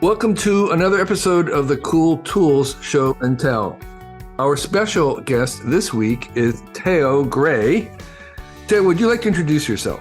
Welcome to another episode of the Cool Tools Show and Tell. Our special guest this week is Theo Gray. Theo, would you like to introduce yourself?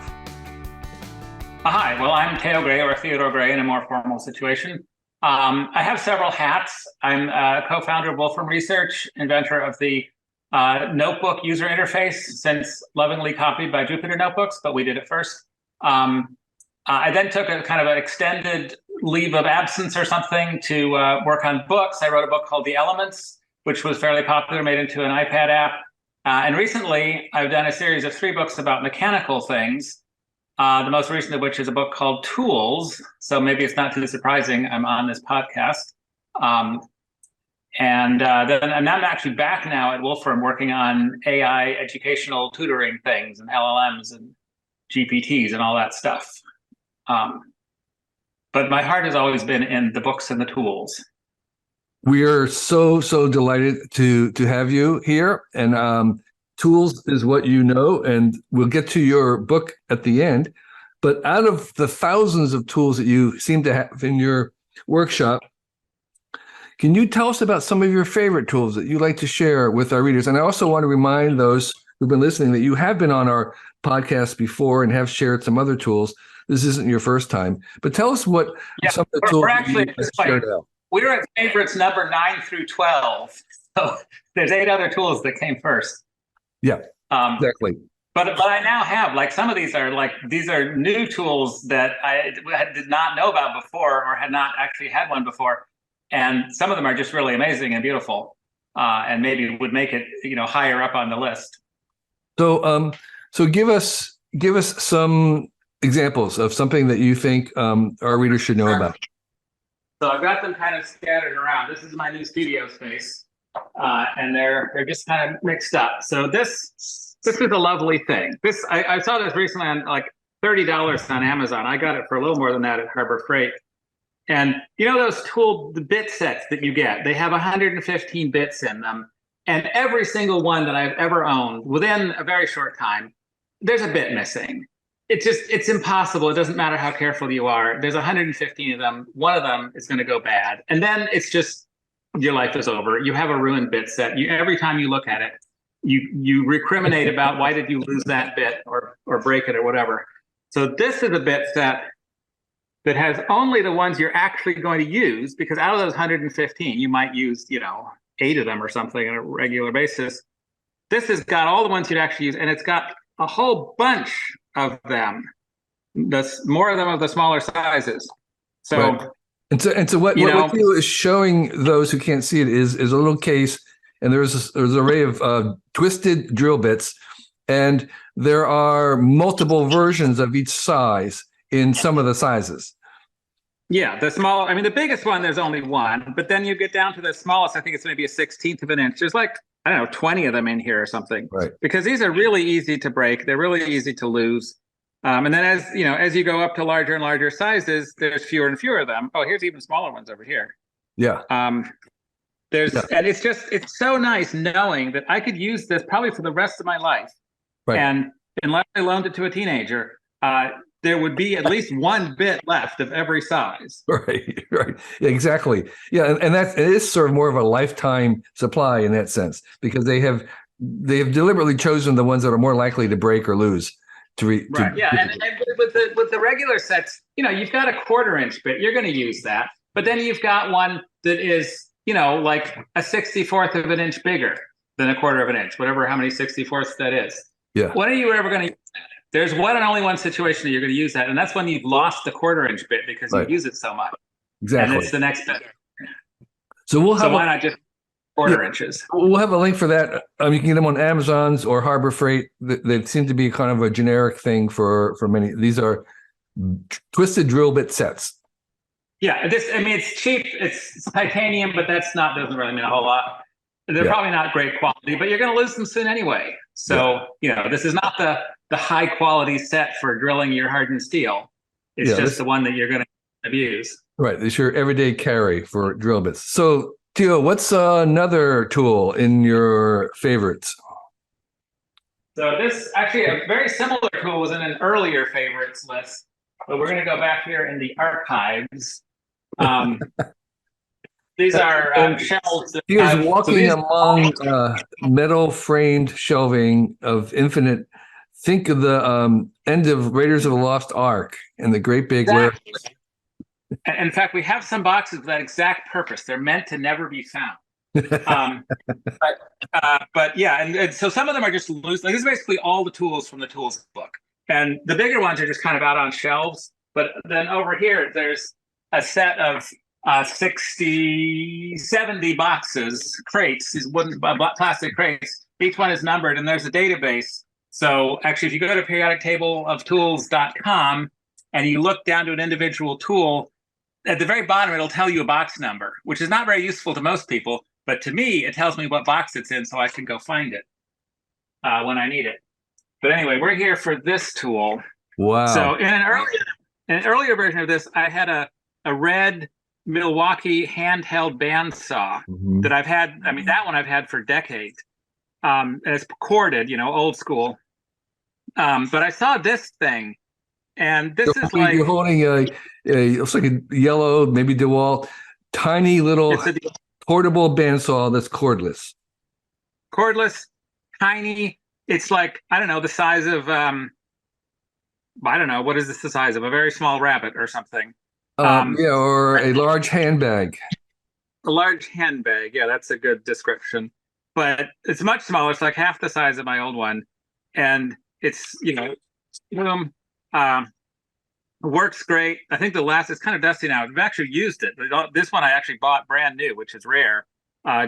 Hi, well, I'm Theo Gray, or Theodore Gray in a more formal situation. I have several hats. I'm a co-founder of Wolfram Research, inventor of the notebook user interface, since lovingly copied by Jupyter Notebooks, but we did it first. I then took a kind of an extended leave of absence or something to work on books. I wrote a book called The Elements, which was fairly popular, made into an iPad app. And recently, I've done a series of 3 books about mechanical things, the most recent of which is a book called Tools. So maybe it's not too surprising I'm on this podcast. Then I'm actually back now at Wolfram working on AI educational tutoring things and LLMs and GPTs and all that stuff. But my heart has always been in the books and the tools. We are so delighted to have you here. And tools is what you know, and we'll get to your book at the end. But out of the thousands of tools that you seem to have in your workshop, can you tell us about some of your favorite tools that you like to share with our readers? And I also want to remind those who've been listening that you have been on our podcast before and have shared some other tools. This isn't your first time, but tell us what some of the tools we're actually shared out. We're at favorites number 9 through 12. So there's 8 other tools that came first. Yeah, exactly. But I now have, like, some of these are new tools that I did not know about before or had not actually had one before. And some of them are just really amazing and beautiful, and maybe would make it, higher up on the list. So give us some examples of something that you think our readers should know about. So I've got them kind of scattered around. This is my new studio space, and they're just kind of mixed up. So this is a lovely thing. I saw this recently on like $30 on Amazon. I got it for a little more than that at Harbor Freight. And those the bit sets that you get, they have 115 bits in them. And every single one that I've ever owned, within a very short time, there's a bit missing. It's impossible. It doesn't matter how careful you are. There's 115 of them. One of them is going to go bad. And then it's just, your life is over. You have a ruined bit set. Every time you look at it, you recriminate about why did you lose that bit or break it or whatever. So this is a bit set that has only the ones you're actually going to use, because out of those 115, you might use, 8 of them or something on a regular basis. This has got all the ones you'd actually use, and it's got a whole bunch of them, more of them of the smaller sizes. So, right. and so what Theo is showing those who can't see it is a little case, and there's an array of twisted drill bits, and there are multiple versions of each size in some of the sizes. Yeah, the biggest one, there's only one, but then you get down to the smallest, I think it's maybe a 1/16 of an inch. There's 20 of them in here or something. Right. Because these are really easy to break. They're really easy to lose. And then as you go up to larger and larger sizes, there's fewer and fewer of them. Oh, here's even smaller ones over here. Yeah. And it's so nice knowing that I could use this probably for the rest of my life. Right. And unless I loaned it to a teenager, there would be at least one bit left of every size. Right. Yeah, exactly. Yeah, and it is sort of more of a lifetime supply in that sense, because they have deliberately chosen the ones that are more likely to break or lose. Right. Yeah, and with the regular sets, you've got a 1/4 inch bit. You're going to use that, but then you've got one that is, like a 1/64 of an inch bigger than a 1/4 of an inch, how many 64ths that is. Yeah. When are you ever going to use that? There's one and only one situation that you're going to use that, and that's when you've lost the 1/4 inch bit because you use it so much. Exactly. And it's the next bit. So why not just 1/4 inches? We'll have a link for that. You can get them on Amazon's or Harbor Freight. They seem to be kind of a generic thing for many. These are twisted drill bit sets. Yeah, it's cheap. It's titanium, but doesn't really mean a whole lot. They're probably not great quality, but you're going to lose them soon anyway. So, this is not the high quality set for drilling your hardened steel. It's just the one that you're going to abuse. Right. It's your everyday carry for drill bits. So, Theo, what's another tool in your favorites? So this, actually, a very similar tool was in an earlier favorites list, but we're going to go back here in the archives. Um, these are shelves. That He was have, walking so these, among metal framed shelving of infinite. Think of the end of Raiders of the Lost Ark and the great big warehouse. In fact, we have some boxes with that exact purpose. They're meant to never be found. But yeah, and so some of them are just loose. Like, this is basically all the tools from the tools book. And the bigger ones are just kind of out on shelves. But then over here, there's a set of 60, 70 boxes, crates, these wooden plastic crates. Each one is numbered, and there's a database. So actually, if you go to periodictableoftools.com and you look down to an individual tool, at the very bottom, it'll tell you a box number, which is not very useful to most people. But to me, it tells me what box it's in so I can go find it when I need it. But anyway, we're here for this tool. Wow. So in an earlier version of this, I had a red Milwaukee handheld bandsaw that I've had. I mean, that one I've had for decades. And it's corded, old school. But I saw this thing, and this is like... You're holding it looks like a yellow, maybe DeWalt, tiny little portable bandsaw that's cordless. Cordless, tiny. It's like, I don't know, the size of, I don't know, what is this the size of? A very small rabbit or something. Yeah, or a large handbag. A large handbag, yeah, that's a good description. But it's much smaller. It's like half the size of my old one. And it's, works great. I think it's kind of dusty now. I've actually used it. This one I actually bought brand new, which is rare,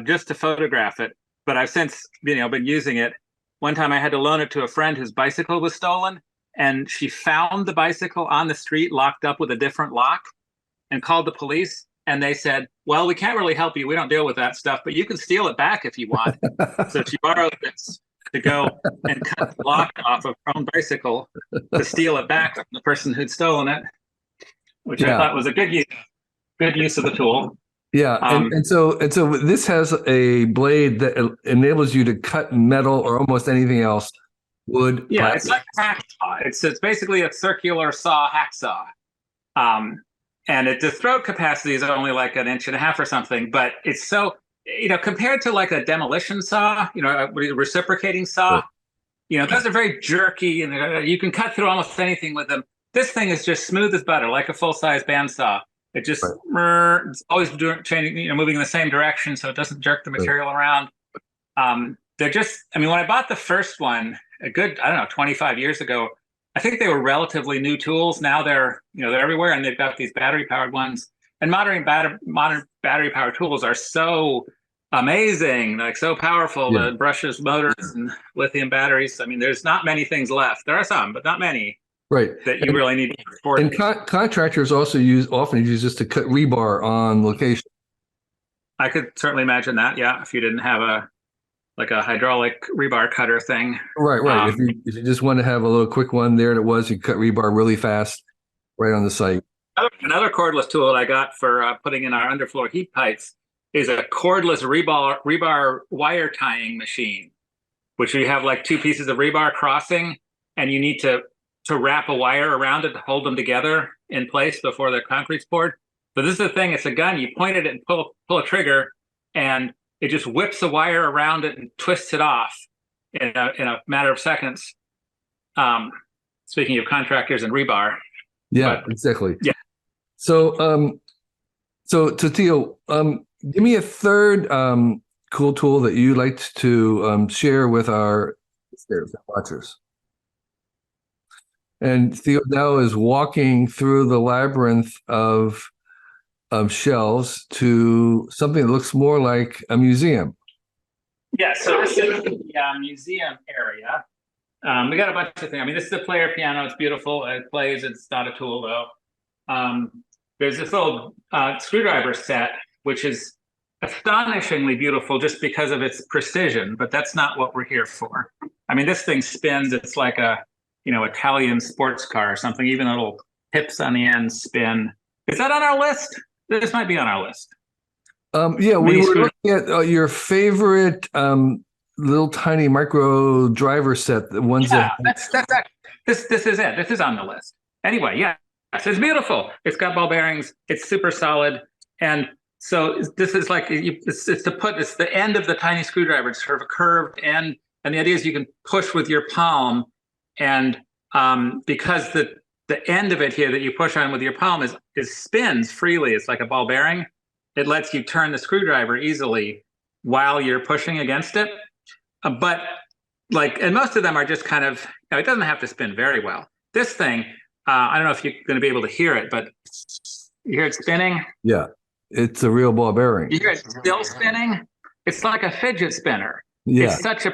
just to photograph it. But I've since, been using it. One time I had to loan it to a friend whose bicycle was stolen, and she found the bicycle on the street locked up with a different lock and called the police. And they said, well, we can't really help you. We don't deal with that stuff, but you can steal it back if you want. So she borrowed this to go and cut the lock off of her own bicycle to steal it back from the person who'd stolen it, which I thought was a good use of the tool. Yeah, and so this has a blade that enables you to cut metal or almost anything else, wood. Yeah, plastic. it's like a hacksaw. It's basically a circular hacksaw. And the throat capacity is only like 1.5 inches or something, but it's so, compared to like a demolition saw, a reciprocating saw, those are very jerky and you can cut through almost anything with them. This thing is just smooth as butter, like a full-size bandsaw. It just, it's always changing, moving in the same direction, so it doesn't jerk the material around. They're just, when I bought the first one, a good, 25 years ago, I think they were relatively new tools. Now they're everywhere, and they've got these battery-powered ones. And modern battery-powered tools are so amazing, like so powerful. The brushless motors and lithium batteries. There's not many things left. There are some, but not many. Right. That you really need to support. And contractors also often use this to cut rebar on location. I could certainly imagine that. Yeah, if you didn't have a hydraulic rebar cutter thing. Right. If you just want to have a little quick one, there it was. You cut rebar really fast, right on the site. Another cordless tool that I got for putting in our underfloor heat pipes is a cordless rebar wire tying machine, which you have like two pieces of rebar crossing, and you need to wrap a wire around it to hold them together in place before the concrete's poured. So this is the thing. It's a gun. You point it and pull a trigger, and it just whips the wire around it and twists it off in a matter of seconds. Speaking of contractors and rebar. Yeah, exactly. Yeah. So, Theo, give me a third cool tool that you liked to share with our watchers. And Theo now is walking through the labyrinth of shelves to something that looks more like a museum. Yeah, so this is the museum area. We got a bunch of things. This is the player piano. It's beautiful. It plays. It's not a tool, though. There's this little screwdriver set, which is astonishingly beautiful just because of its precision, but that's not what we're here for. This thing spins. It's like a, Italian sports car or something. Even the little tips on the end spin. Is that on our list? This might be on our list. We were looking at your favorite little tiny micro driver set. The ones that's this is it. This is on the list. Anyway, yeah. So it's beautiful. It's got ball bearings. It's super solid. And so this is like, it's the end of the tiny screwdriver. It's sort of a curved end. And the idea is you can push with your palm. And because the end of it here that you push on with your palm is spins freely. It's like a ball bearing. It lets you turn the screwdriver easily while you're pushing against it. But and most of them are just kind of, it doesn't have to spin very well. This thing, I don't know if you're going to be able to hear it, but you hear it spinning? Yeah, it's a real ball bearing. You hear it still spinning? It's like a fidget spinner. Yeah. It's such a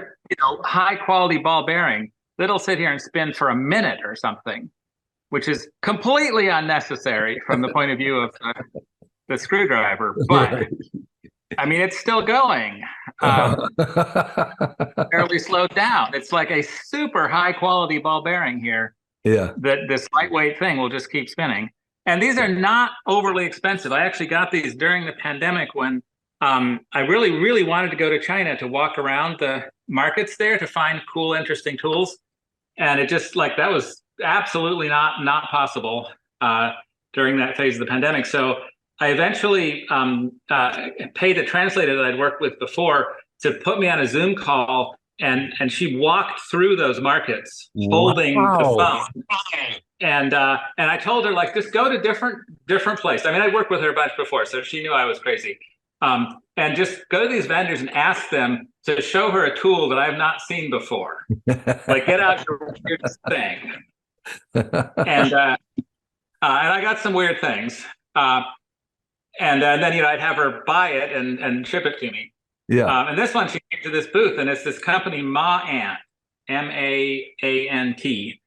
high quality ball bearing that it'll sit here and spin for a minute or something, which is completely unnecessary from the point of view of the screwdriver. But right. I mean, it's still going. Barely slowed down. It's like a super high quality ball bearing here. Yeah. That this lightweight thing will just keep spinning. And these are not overly expensive. I actually got these during the pandemic when I really, really wanted to go to China to walk around the markets there to find cool, interesting tools. And it just that was absolutely not possible during that phase of the pandemic. So I eventually paid a translator that I'd worked with before to put me on a Zoom call, and she walked through those markets holding the phone. And I told her just go to different places. I mean, I worked with her a bunch before, so she knew I was crazy. And just go to these vendors and ask them to show her a tool that I've not seen before. Get out your weird thing. And I got some weird things. And then I'd have her buy it and ship it to me. Yeah. And this one, she came to this booth, and it's this company Maant, M-A-A-N-T,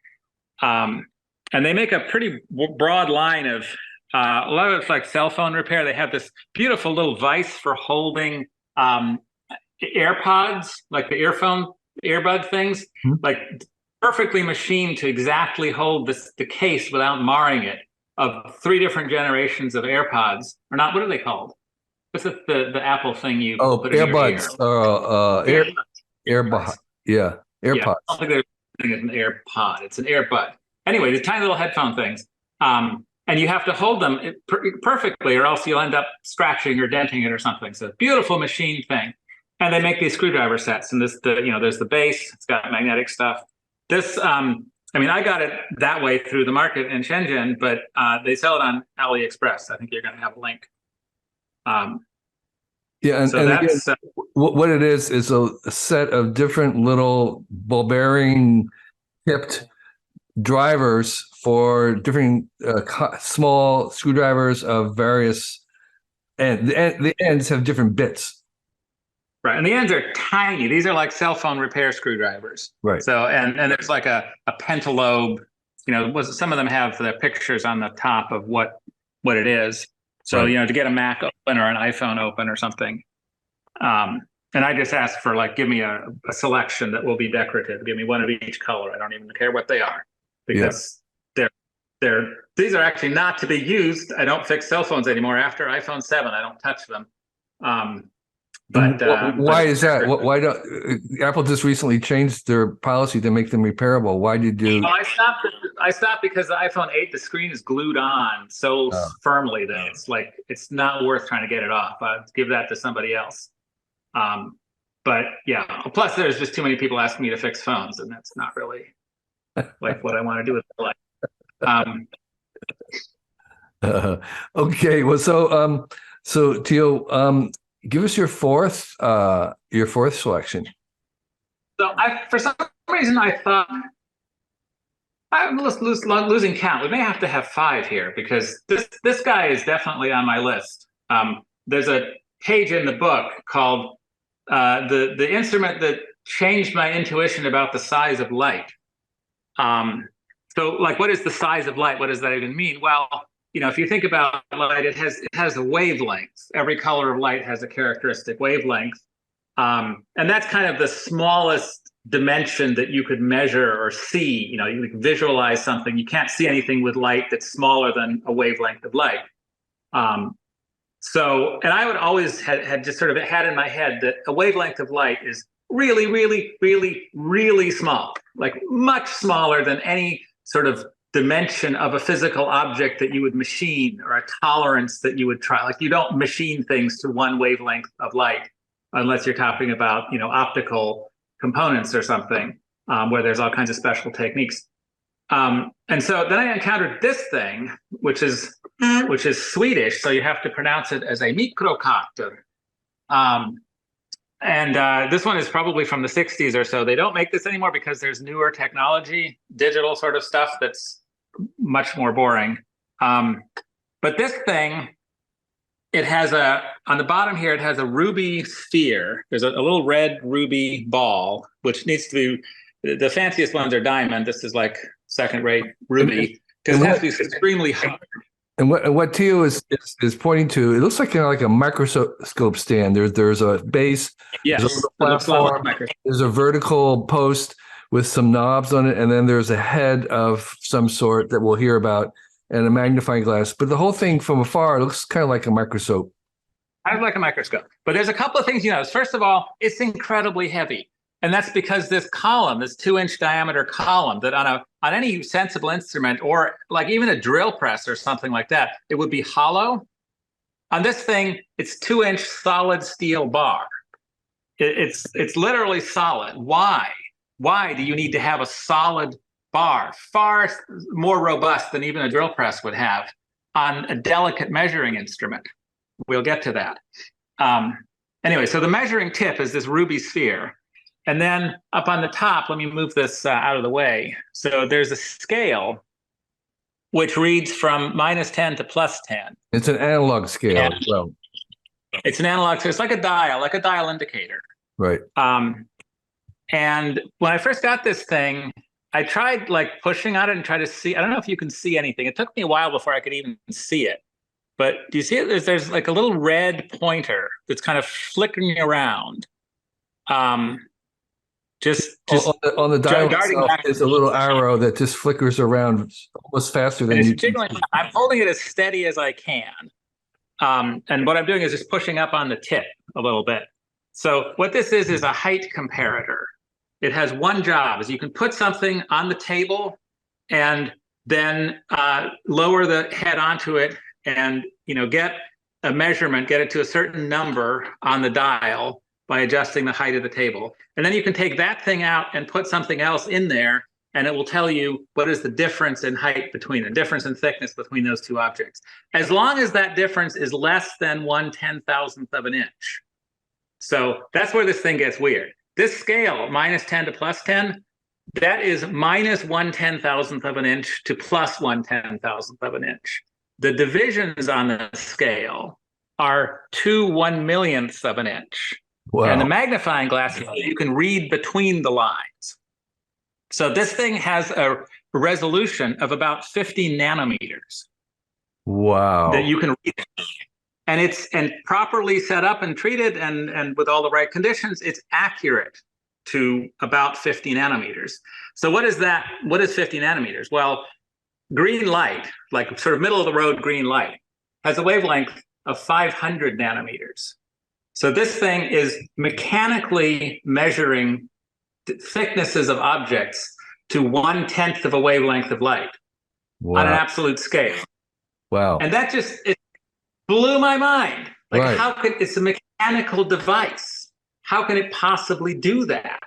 and they make a pretty broad line of a lot of it's like cell phone repair. They have this beautiful little vise for holding AirPods, like the earbud things, perfectly machined to exactly hold the case without marring it. Of 3 different generations of AirPods, or not? What are they called? What's the Apple thing you put in earbuds? AirBud. Yeah, AirPods. Yeah, I don't think there's an AirPod. It's an AirBud. Anyway, these tiny little headphone things, and you have to hold them perfectly, or else you'll end up scratching or denting it or something. So beautiful machine thing, and they make these screwdriver sets. And there's the base. It's got magnetic stuff. This. I mean, I got it that way through the market in Shenzhen, but they sell it on AliExpress. I think you're going to have a link. Yeah, and, so and that's again, what it is a set of different little ball bearing tipped drivers for different small screwdrivers of various, and the ends have different bits. Right, and the ends are tiny. These are like cell phone repair screwdrivers. Right. So and there's like a pentalobe. Some of them have the pictures on the top of what it is. So right. To get a Mac open or an iPhone open or something. And I just asked for give me a selection that will be decorative. Give me one of each color. I don't even care what they are, because these are actually not to be used. I don't fix cell phones anymore after iPhone 7. I don't touch them. But why is that? Why don't Apple just recently changed their policy to make them repairable? Why did you? Well, I stopped because the iPhone 8, the screen is glued on so firmly that it's not worth trying to get it off. I'd give that to somebody else. But yeah, plus there's just too many people asking me to fix phones, and that's not really what I want to do with my life. Okay, well, so Theo, give us your fourth selection. So for some reason, I thought I'm losing count. We may have to have 5 here, because this guy is definitely on my list. There's a page in the book called the instrument that changed my intuition about the size of light. So what is the size of light? What does that even mean? Well, if you think about light, it has a wavelength. Every color of light has a characteristic wavelength. And that's kind of the smallest dimension that you could measure or see. You can visualize something. You can't see anything with light that's smaller than a wavelength of light. So, and I would always had just sort of had in my head that a wavelength of light is really, really, really, really small, much smaller than any sort of dimension of a physical object that you would machine, or a tolerance that you would try. Like, you don't machine things to one wavelength of light unless you're talking about, optical components or something, where there's all kinds of special techniques. And so then I encountered this thing, which is Swedish, so you have to pronounce it as a Mikrokator. And this one is probably from the 60s or so. They don't make this anymore because there's newer technology, digital sort of stuff that's much more boring. But this thing, it has on the bottom here, it has a ruby sphere. There's a little red ruby ball, which needs to be, the fanciest ones are diamond. This is like second-rate ruby, because it has to be extremely hard. And what Theo is pointing to, it looks like like a microscope stand. There's a base, yes, there's a platform, there's a vertical post with some knobs on it, and then there's a head of some sort that we'll hear about, and a magnifying glass. But the whole thing from afar looks kind of like a microscope. Kind of like a microscope. But there's a couple of things you notice. First of all, it's incredibly heavy. And that's because this column, this 2-inch diameter column, that on any sensible instrument, or like even a drill press or something like that, it would be hollow. On this thing, it's 2-inch solid steel bar. It's literally solid. Why? Why do you need to have a solid bar, far more robust than even a drill press would have, on a delicate measuring instrument? We'll get to that. Anyway, so the measuring tip is this ruby sphere. And then up on the top, let me move this out of the way. So there's a scale which reads from -10 to +10. It's an analog scale as well. It's an analog, so it's like a dial indicator. Right. And when I first got this thing, I tried like pushing on it and try to see. I don't know if you can see anything. It took me a while before I could even see it. But do you see it? There's like a little red pointer that's kind of flickering around. Just on the dial itself, there's a little arrow that just flickers around almost faster than you can see. I'm holding it as steady as I can. And what I'm doing is just pushing up on the tip a little bit. So what this is a height comparator. It has one job, is you can put something on the table and then lower the head onto it and get a measurement, get it to a certain number on the dial by adjusting the height of the table. And then you can take that thing out and put something else in there, and it will tell you what is the difference in height between the difference in thickness between those two objects. As long as that difference is less than 1/10,000th of an inch. So that's where this thing gets weird. This scale, -10 to +10, that is -1/10,000th of an inch to +1/10,000th of an inch. The divisions on the scale are 2 1/millionths of an inch. Wow. And the magnifying glass, you can read between the lines. So this thing has a resolution of about 50 nanometers. Wow. That you can read. And properly set up and treated and with all the right conditions, it's accurate to about 50 nanometers. So what is that? What is 50 nanometers? Well, green light, like sort of middle of the road green light, has a wavelength of 500 nanometers. So this thing is mechanically measuring thicknesses of objects to 1/10 of a wavelength of light. Wow. On an absolute scale. Wow. And that it blew my mind. Like, right. How could, it's a mechanical device. How can it possibly do that?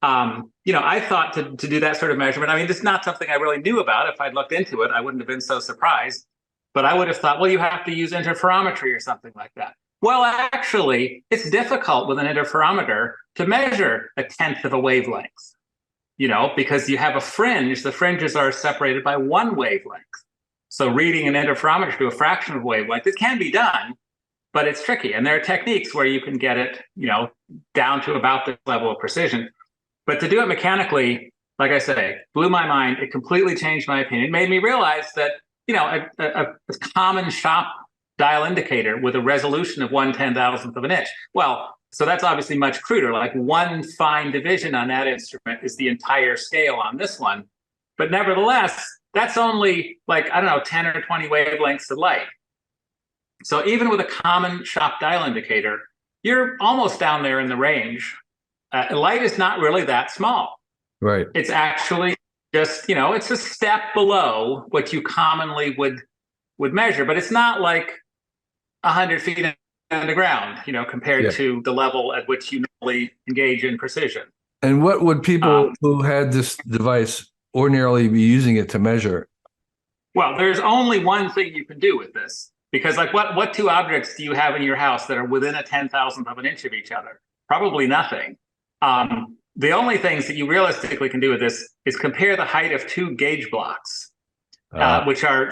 I thought to do that sort of measurement, this is not something I really knew about. If I'd looked into it, I wouldn't have been so surprised. But I would have thought, well, you have to use interferometry or something like that. Well, actually, it's difficult with an interferometer to measure 1/10 of a wavelength, because you have a fringe. The fringes are separated by one wavelength. So reading an interferometer to a fraction of a wavelength, it can be done, but it's tricky. And there are techniques where you can get it, down to about this level of precision. But to do it mechanically, like I say, blew my mind. It completely changed my opinion. It made me realize that, a common shop dial indicator with a resolution of 1/10,000th of an inch. Well, so that's obviously much cruder. Like one fine division on that instrument is the entire scale on this one. But nevertheless, that's only 10 or 20 wavelengths of light. So even with a common shop dial indicator, you're almost down there in the range. Light is not really that small. Right. It's actually just, it's a step below what you commonly would measure, but it's not like 100 feet in the ground, compared to the level at which you normally engage in precision. And what would people who had this device ordinarily be using it to measure? Well, there's only one thing you can do with this, because like what two objects do you have in your house that are within a 10,000th of an inch of each other? Probably nothing. The only things that you realistically can do with this is compare the height of two gauge blocks, which are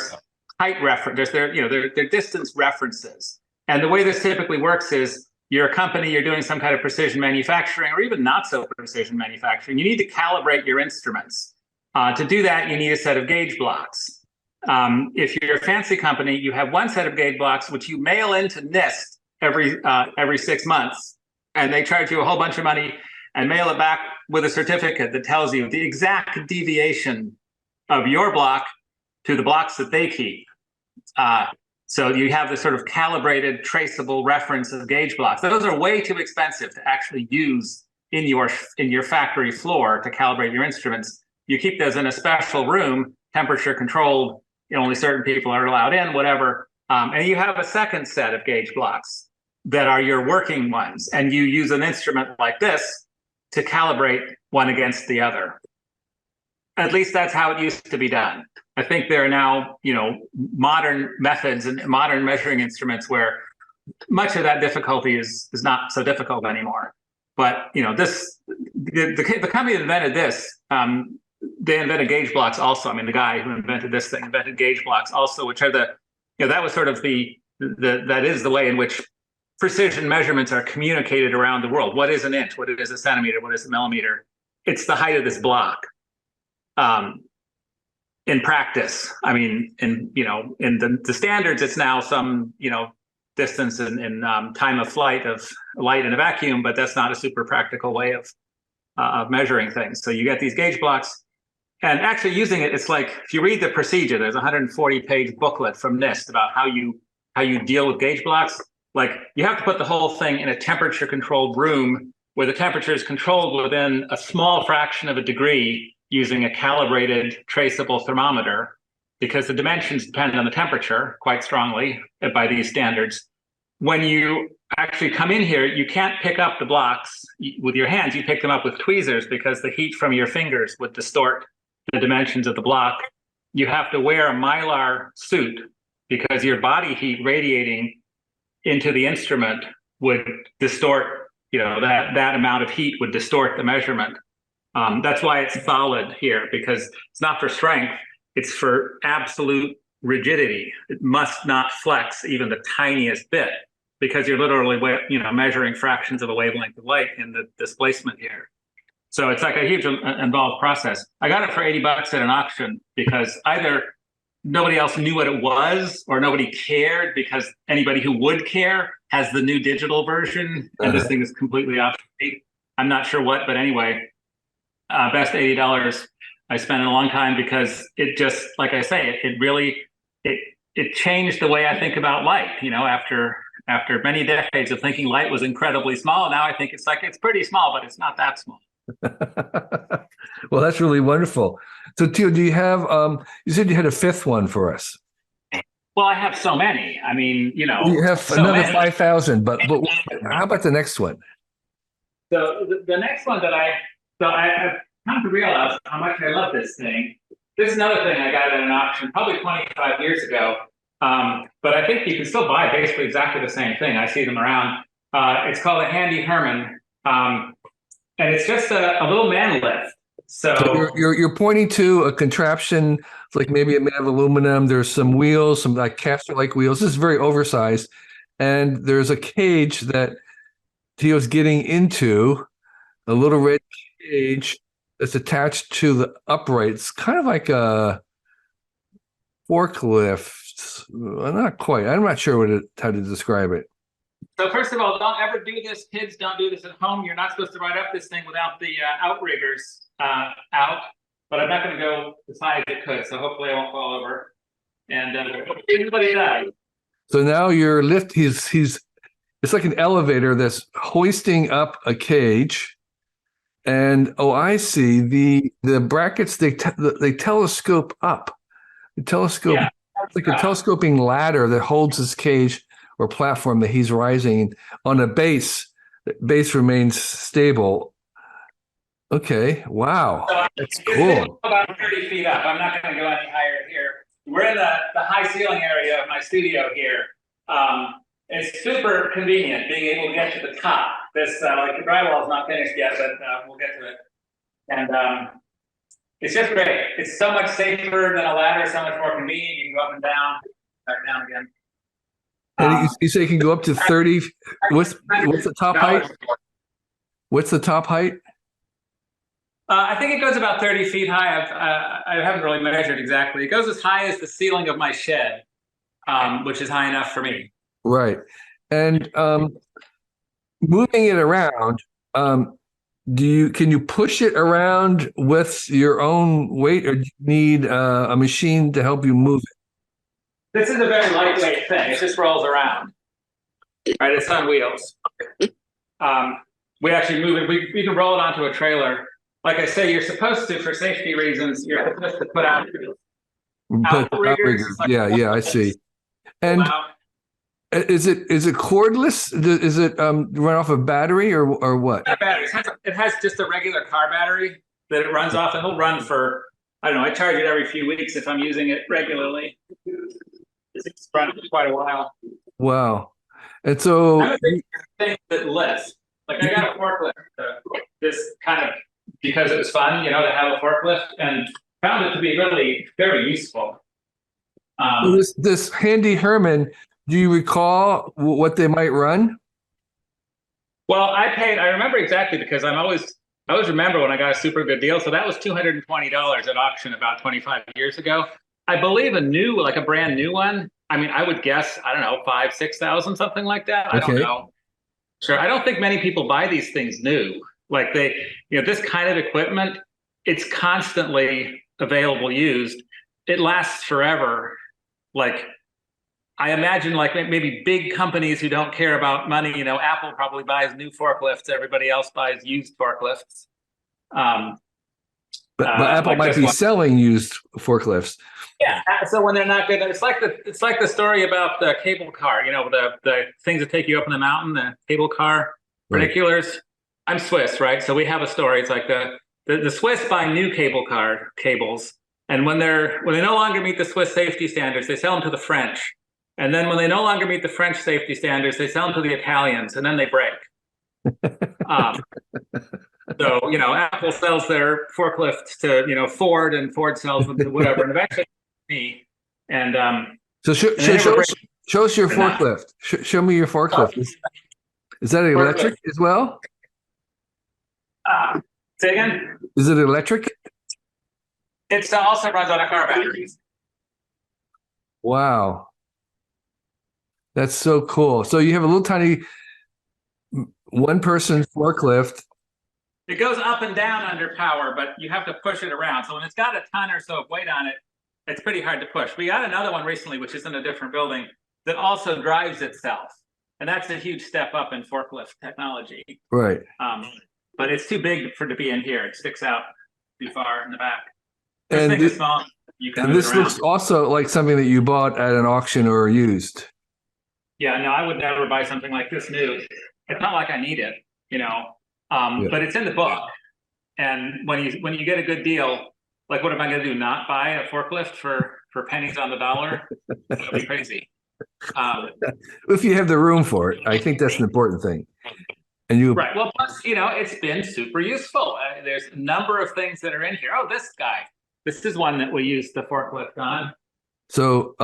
height reference. They're distance references. And the way this typically works is you're a company, you're doing some kind of precision manufacturing or even not so precision manufacturing. You need to calibrate your instruments. To do that, you need a set of gauge blocks. If you're a fancy company, you have one set of gauge blocks, which you mail into NIST every 6 months, and they charge you a whole bunch of money and mail it back with a certificate that tells you the exact deviation of your block to the blocks that they keep. So you have this sort of calibrated, traceable reference of gauge blocks. Those are way too expensive to actually use in your factory floor to calibrate your instruments. You keep those in a special room, temperature controlled. Only certain people are allowed in, whatever. And you have a second set of gauge blocks that are your working ones. And you use an instrument like this to calibrate one against the other. At least that's how it used to be done. I think there are now, modern methods and modern measuring instruments where much of that difficulty is not so difficult anymore. But, the company that invented this, they invented gauge blocks also. I mean, the guy who invented this thing invented gauge blocks also, which are that was sort of that is the way in which precision measurements are communicated around the world. What is an inch? What is a centimeter? What is a millimeter? It's the height of this block. In practice, I mean, in the standards, it's now some, distance in time of flight of light in a vacuum, but that's not a super practical way of measuring things. So you get these gauge blocks, and actually using it, it's like if you read the procedure, there's a 140-page booklet from NIST about how you deal with gauge blocks. Like you have to put the whole thing in a temperature-controlled room where the temperature is controlled within a small fraction of a degree using a calibrated traceable thermometer, because the dimensions depend on the temperature quite strongly by these standards. When you actually come in here, you can't pick up the blocks with your hands. You pick them up with tweezers because the heat from your fingers would distort the dimensions of the block. You have to wear a Mylar suit because your body heat radiating into the instrument would distort, that amount of heat would distort the measurement. That's why it's solid here, because it's not for strength, it's for absolute rigidity. It must not flex even the tiniest bit, because you're literally, measuring fractions of a wavelength of light in the displacement here. So it's like a huge involved process. I got it for $80 at an auction because either nobody else knew what it was or nobody cared, because anybody who would care has the new digital version, and this thing is completely obsolete. I'm not sure what, but anyway. Best $80 I spent in a long time, because it just, like I say, it really changed the way I think about light. After many decades of thinking light was incredibly small, now I think it's pretty small, but it's not that small. Well, that's really wonderful. So, Theo, do you have? You said you had a fifth one for us. Well, I have so many. I mean, you have so another 5,000. But how about the next one? So the next one that I've come to realize how much I love this thing. This is another thing I got at an auction probably 25 years ago. But I think you can still buy basically exactly the same thing. I see them around. It's called a handy Herman. And it's just a little man lift. So you're pointing to a contraption, like maybe made of aluminum. There's some wheels, some like caster-like wheels. This is very oversized. And there's a cage that Theo's getting into, a little red cage that's attached to the uprights, kind of like a forklift. Not quite. I'm not sure how to describe it. So first of all, don't ever do this. Kids, don't do this at home. You're not supposed to ride up this thing without the outriggers out. But I'm not going to go as high as it could, so hopefully I won't fall over. And anybody died. So now you're it's like an elevator that's hoisting up a cage, And oh, I see. The brackets they telescope up. The telescope, Yeah. it's like a telescoping ladder that holds his cage or platform that he's rising on a base. The base remains stable. Okay. Wow. So That's this cool. is about 30 feet up. I'm not going to go any higher here. We're in the high ceiling area of my studio here. It's super convenient being able to get to the top. This like the drywall is not finished yet, but we'll get to it. And it's just great. It's so much safer than a ladder. So much more convenient. You can go up and down, back down again. And you say you can go up to 30. What's the top height? What's the top height? I think it goes about 30 feet high. I haven't really measured exactly. It goes as high as the ceiling of my shed, which is high enough for me. Right. And moving it around, can you push it around with your own weight, or do you need a machine to help you move it? This is a very lightweight thing. It just rolls around. Right, it's on wheels. We actually move it. We can roll it onto a trailer. Like I say, you're supposed to, for safety reasons, you're supposed to put out outriggers. Yeah, I see. And is it cordless? Is it run off a battery or what? Not batteries. It has just a regular car battery that it runs off, and it'll run for, I don't know, I charge it every few weeks if I'm using it regularly. It's run for quite a while. Wow. And so I'm a big thing that lifts. Like I got a forklift, this kind of, because it was fun, to have a forklift, and found it to be really very useful. This handy Herman, do you recall what they might run? Well, I remember exactly, because I always remember when I got a super good deal. So that was $220 at auction about 25 years ago. I believe a brand new one. I mean, I would guess, I don't know, 5,000, 6,000, something like that. I don't know. Sure. I don't think many people buy these things new. Like this kind of equipment, it's constantly available used. It lasts forever. Like, I imagine like maybe big companies who don't care about money, Apple probably buys new forklifts. Everybody else buys used forklifts. But Apple might be selling used forklifts. Yeah. So when they're not good, it's like the story about the cable car, the things that take you up in the mountain, the cable car, particulars. Right. I'm Swiss, right? So we have a story. It's like the Swiss buy new cables, and when they no longer meet the Swiss safety standards, they sell them to the French. And then when they no longer meet the French safety standards, they sell them to the Italians, and then they break. So, Apple sells their forklifts to, Ford, and Ford sells them to whatever, and eventually me. And so show us your forklift. Show me your forklift. Is that electric as well? Say again? Is it electric? It also runs on a car batteries. Wow. That's so cool. So you have a little tiny one-person forklift. It goes up and down under power, but you have to push it around. So when it's got a ton or so of weight on it, it's pretty hard to push. We got another one recently, which is in a different building, that also drives itself. And that's a huge step up in forklift technology. Right. But it's too big to be in here. It sticks out too far in the back. And this looks also like something that you bought at an auction or used. Yeah, no, I would never buy something like this new. It's not like I need it, but it's in the book. And when you get a good deal, like what am I going to do? Not buy a forklift for pennies on the dollar? That would be crazy. If you have the room for it, I think that's an important thing. And right. Well, plus, it's been super useful. There's a number of things that are in here. Oh, this guy. This is one that we use the forklift on. So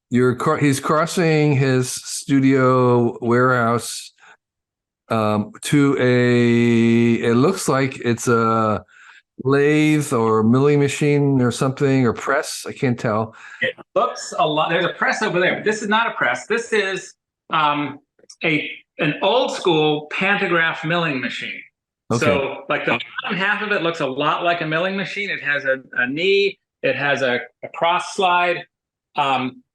he's crossing his studio warehouse to it looks like it's a lathe or milling machine or something, or press. I can't tell. It looks a lot. There's a press over there. This is not a press. This is an old school pantograph milling machine. Okay. So like the bottom half of it looks a lot like a milling machine. It has a knee. It has a cross slide.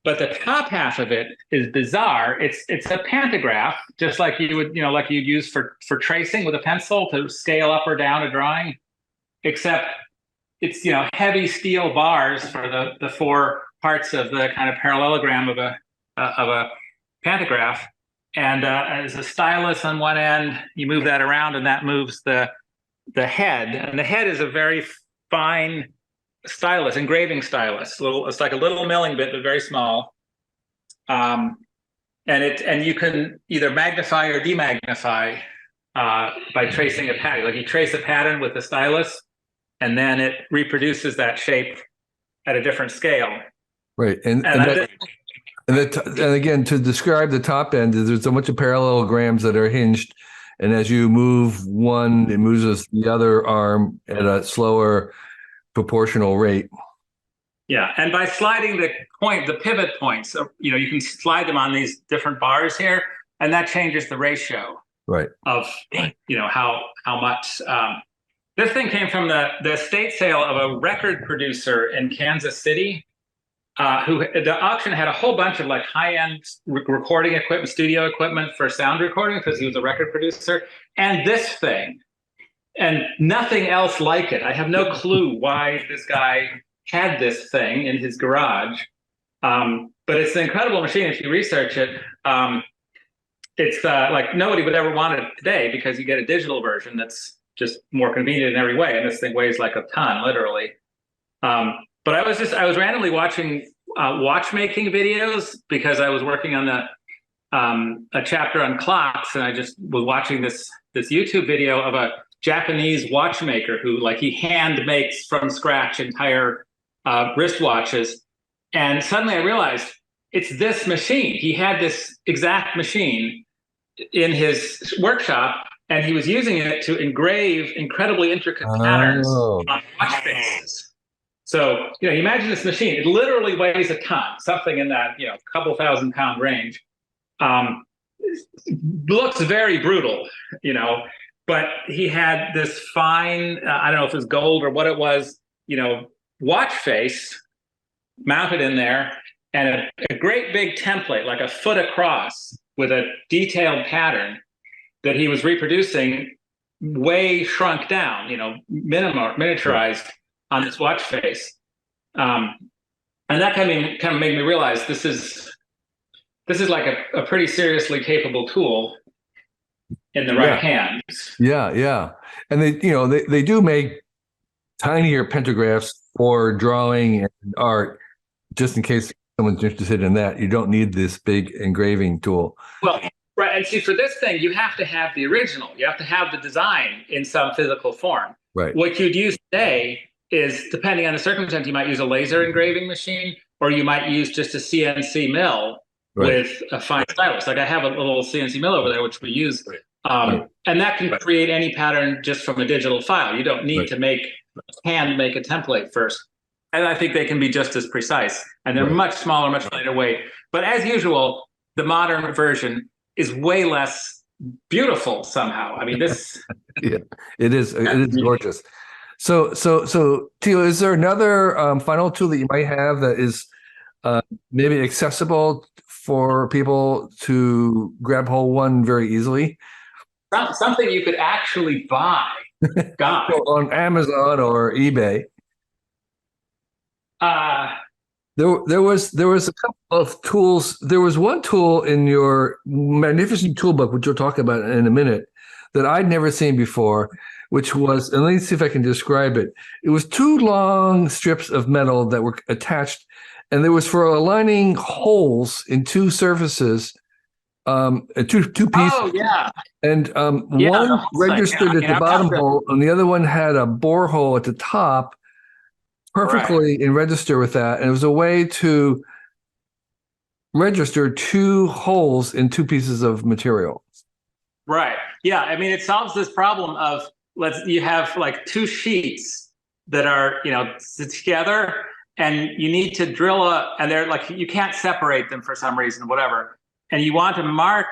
But the top half of it is bizarre. It's a pantograph, just like you would, like you'd use for tracing with a pencil to scale up or down a drawing, except it's heavy steel bars for the four parts of the kind of parallelogram of a pantograph, and as a stylus on one end, you move that around, and that moves the head, and the head is a very fine stylus, engraving stylus. It's like a little milling bit, but very small. And you can either magnify or demagnify by tracing a pattern. Like you trace a pattern with the stylus, and then it reproduces that shape at a different scale. Right, and again, to describe the top end, there's a bunch of parallelograms that are hinged, and as you move one, it moves the other arm at a slower proportional rate. Yeah, and by sliding the pivot points, you can slide them on these different bars here, and that changes the ratio. Right. Of how much. This thing came from the estate sale of a record producer in Kansas City, who the auction had a whole bunch of like high-end recording equipment, studio equipment for sound recording, because he was a record producer, and this thing. And nothing else like it. I have no clue why this guy had this thing in his garage. But it's an incredible machine if you research it. It's like nobody would ever want it today, because you get a digital version that's just more convenient in every way. And this thing weighs like a ton, literally. But I was randomly watching watchmaking videos, because I was working on a chapter on clocks, and I just was watching this YouTube video of a Japanese watchmaker who he hand makes from scratch entire wristwatches. And suddenly I realized it's this machine. He had this exact machine in his workshop, and he was using it to engrave incredibly intricate patterns on watch faces. So, you imagine this machine. It literally weighs a ton, something in that, couple 1,000-pound range. Looks very brutal, but he had this fine, I don't know if it was gold or what it was, watch face mounted in there, and a great big template, like a foot across, with a detailed pattern that he was reproducing, way shrunk down, miniaturized on this watch face. And that kind of made me realize this is like a pretty seriously capable tool in the right hands. Yeah. And they do make tinier pentographs for drawing and art, just in case someone's interested in that. You don't need this big engraving tool. Well, right. And see, for this thing, you have to have the original. You have to have the design in some physical form. Right. What you'd use today is, depending on the circumstance, you might use a laser engraving machine, or you might use just a CNC mill with a fine stylus. Like I have a little CNC mill over there, which we use. And that can create any pattern just from a digital file. You don't need to hand make a template first. And I think they can be just as precise. And they're much smaller, much lighter weight. But as usual, the modern version is way less beautiful somehow. I mean, this. Yeah, it is. It is gorgeous. So, Theo, is there another final tool that you might have that is maybe accessible for people to grab hold one very easily? Something you could actually buy. God. On Amazon or eBay. There was a couple of tools. There was one tool in your magnificent toolbook, which we'll talk about in a minute, that I'd never seen before, which was, and let me see if I can describe it. It was two long strips of metal that were attached, and there was for aligning holes in two surfaces, two pieces. Oh, yeah. And one registered at the bottom hole, and the other one had a bore hole at the top, perfectly in register with that. And it was a way to register two holes in two pieces of material. Right. Yeah. I mean, it solves this problem of you have like two sheets that are, together, and you need to drill and they're like, you can't separate them for some reason, whatever. And you want to mark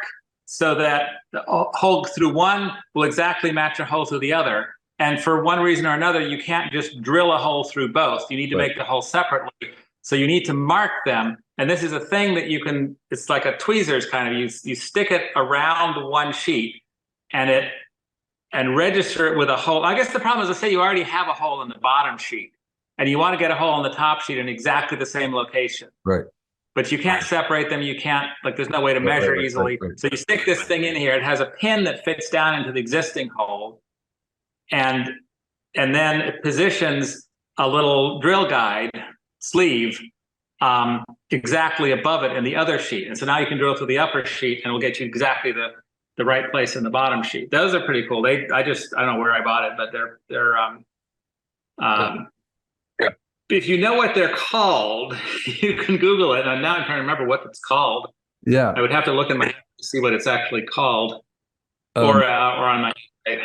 so that the hole through one will exactly match a hole through the other. And for one reason or another, you can't just drill a hole through both. You need to make the hole separately. So you need to mark them And this is a thing that you can, it's like a tweezers kind of, you stick it around one sheet and register it with a hole. I guess the problem is, let's say you already have a hole in the bottom sheet and you want to get a hole in the top sheet in exactly the same location. Right. But you can't separate them. You can't, like, there's no way to measure easily. Right. So you stick this thing in here. It has a pin that fits down into the existing hole. And then it positions a little drill guide sleeve exactly above it in the other sheet. And so now you can drill through the upper sheet and it'll get you exactly the right place in the bottom sheet. Those are pretty cool. I don't know where I bought it, but if you know what they're called, you can Google it. And now I'm trying to remember what it's called. Yeah. I would have to look in my to see what it's actually called, or on my site.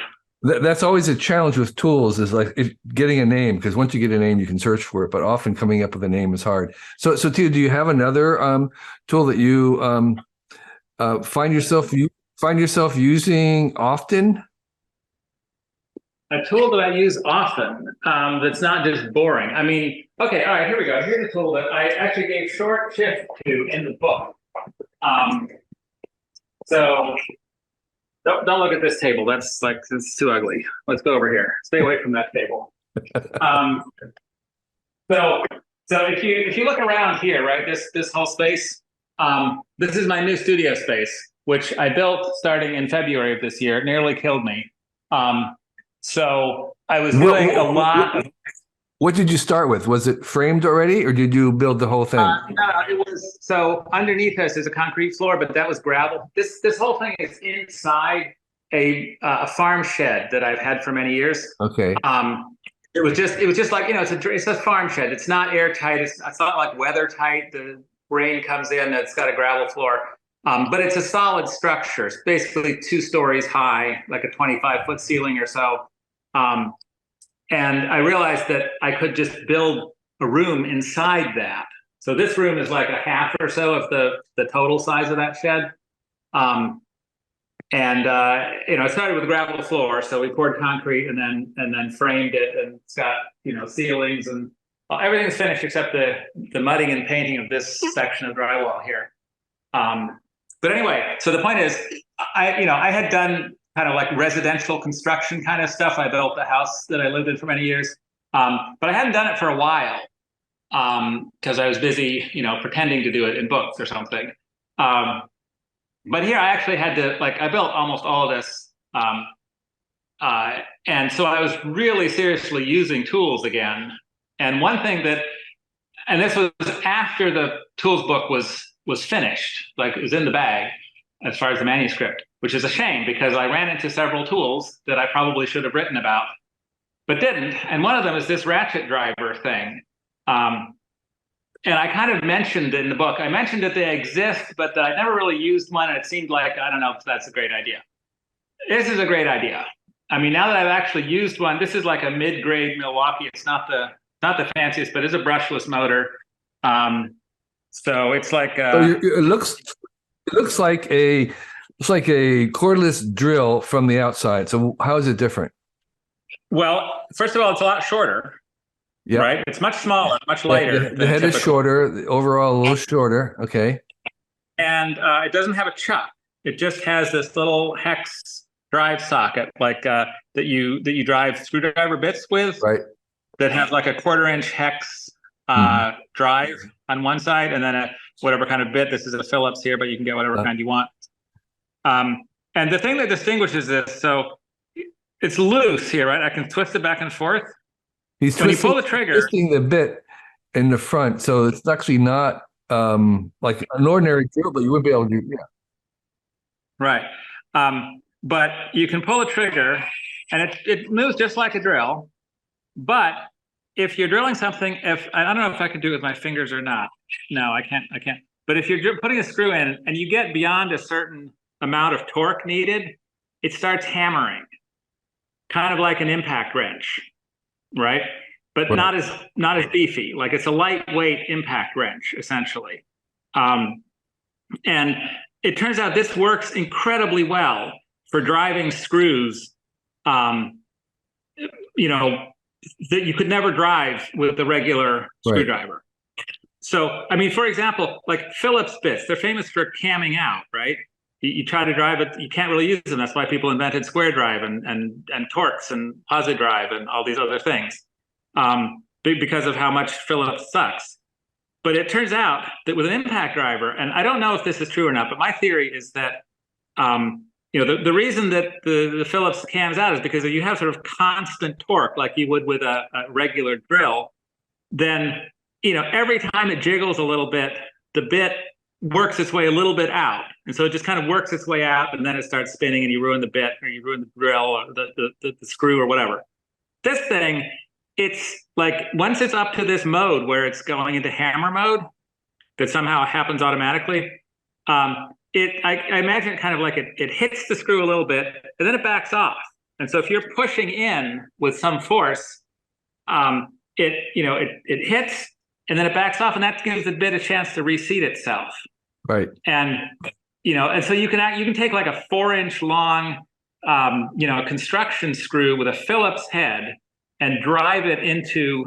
That's always a challenge with tools, is like getting a name, because once you get a name, you can search for it, but often coming up with a name is hard. So Tia, do you have another tool that you find yourself using often? A tool that I use often that's not just boring. I mean, okay, all right, here we go. Here's a tool that I actually gave short shift to in the book. So don't look at this table. That's like, it's too ugly. Let's go over here. Stay away from that table. So if you look around here, right, this whole space, this is my new studio space, which I built starting in February of this year. It nearly killed me. So I was doing a lot of. What did you start with? Was it framed already, or did you build the whole thing? No, it was, so underneath us is a concrete floor, but that was gravel. This whole thing is inside a farm shed that I've had for many years. Okay. It was just like, it's a farm shed. It's not airtight. It's not like weather tight. The rain comes in. It's got a gravel floor. But it's a solid structure. It's basically 2 stories high, like a 25-foot ceiling or so. And I realized that I could just build a room inside that. So this room is like a half or so of the total size of that shed. I started with a gravel floor, so we poured concrete and then framed it, and it's got ceilings and everything's finished except the mudding and painting of this section of drywall here. But anyway, so the point is, I had done kind of like residential construction kind of stuff. I built the house that I lived in for many years, but I hadn't done it for a while because I was busy, pretending to do it in books or something. But here I actually had to, I built almost all of this. And so I was really seriously using tools again. And one thing and this was after the tools book was finished, like it was in the bag as far as the manuscript, which is a shame because I ran into several tools that I probably should have written about, but didn't. And one of them is this ratchet driver thing. And I kind of mentioned in the book, I mentioned that they exist, but that I never really used one. And it seemed like, I don't know if that's a great idea. This is a great idea. I mean, now that I've actually used one, this is like a mid-grade Milwaukee. It's not the fanciest, but it's a brushless motor. So it's like it looks like a cordless drill from the outside. So how is it different? Well, first of all, it's a lot shorter. Yeah. Right. It's much smaller, much lighter. The head is shorter. The overall a little shorter. Okay. And it doesn't have a chuck. It just has this little hex drive socket, that you drive screwdriver bits with. Right. That has like a 1/4-inch hex drive on one side, and then whatever kind of bit. This is a Phillips here, but you can get whatever kind you want. And the thing that distinguishes this, so it's loose here, right? I can twist it back and forth. He's when you pull the trigger, twisting the bit in the front, so it's actually not like an ordinary drill, but you wouldn't be able to do. Yeah. Right. But you can pull the trigger, and it moves just like a drill. But if you're drilling something, I don't know if I can do it with my fingers or not. No, I can't. But if you're putting a screw in and you get beyond a certain amount of torque needed, it starts hammering, kind of like an impact wrench. Right, but not as beefy. Like it's a lightweight impact wrench, essentially. And it turns out this works incredibly well for driving screws, that you could never drive with the regular screwdriver. So, I mean, for example, like Phillips bits, they're famous for camming out, right? You try to drive it, you can't really use them. That's why people invented square drive and Torx and posi drive and all these other things, because of how much Phillips sucks. But it turns out that with an impact driver, and I don't know if this is true or not, but my theory is that the reason that the Phillips cams out is because if you have sort of constant torque like you would with a regular drill, then every time it jiggles a little bit, the bit works its way a little bit out. And so it just kind of works its way out, and then it starts spinning and you ruin the bit, or you ruin the drill or the screw or whatever. This thing, it's like once it's up to this mode where it's going into hammer mode that somehow happens automatically, I imagine it kind of like it hits the screw a little bit and then it backs off. And so if you're pushing in with some force, it hits and then it backs off, and that gives the bit a chance to reseat itself. Right. And and so you can take like a 4-inch long construction screw with a Phillips head and drive it into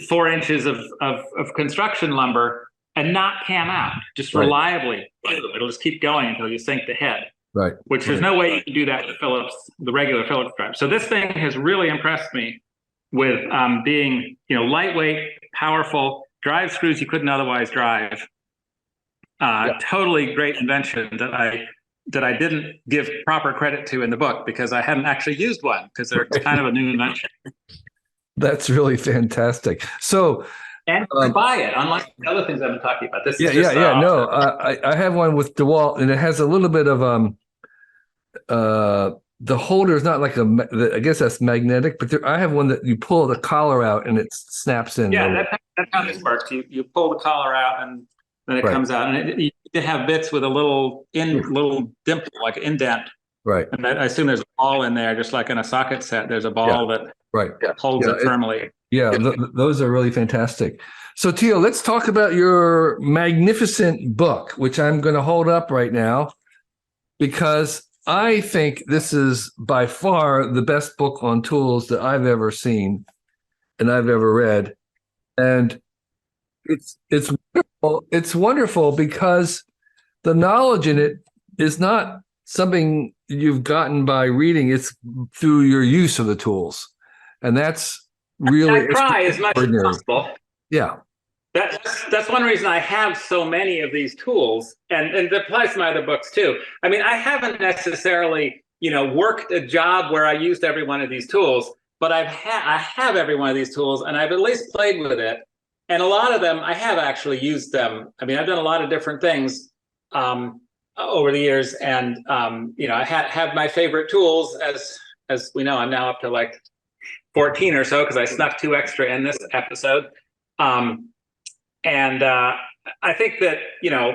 4 inches of construction lumber and not cam out, just reliably. It'll just keep going until you sink the head. Right. Which there's no way you can do that with the regular Phillips drive. So this thing has really impressed me with being lightweight, powerful, drive screws you couldn't otherwise drive. Totally great invention that I didn't give proper credit to in the book because I hadn't actually used one, because they're kind of a new invention. That's really fantastic. So, and buy it, unlike the other things I've been talking about. This is No, I have one with DeWalt, and it has a little bit of the holder is not like I guess that's magnetic, but I have one that you pull the collar out and it snaps in. Yeah, that's how this works. You pull the collar out and then it comes out, and you have bits with a little dimple, like an indent. Right. And I assume there's a ball in there, just like in a socket set. There's a ball that holds it firmly. Those are really fantastic. So, Theo, let's talk about your magnificent book, which I'm going to hold up right now, because I think this is by far the best book on tools that I've ever seen and I've ever read. And it's wonderful because the knowledge in it is not something you've gotten by reading, it's through your use of the tools. And that's really I try as much as possible. Yeah. That's one reason I have so many of these tools, and it applies to my other books too. I mean, I haven't necessarily, worked a job where I used every one of these tools, but I have every one of these tools, and I've at least played with it. And a lot of them, I have actually used them. I mean, I've done a lot of different things over the years, and I have my favorite tools. As we know, I'm now up to like 14 or so because I snuck 2 extra in this episode. And I think that,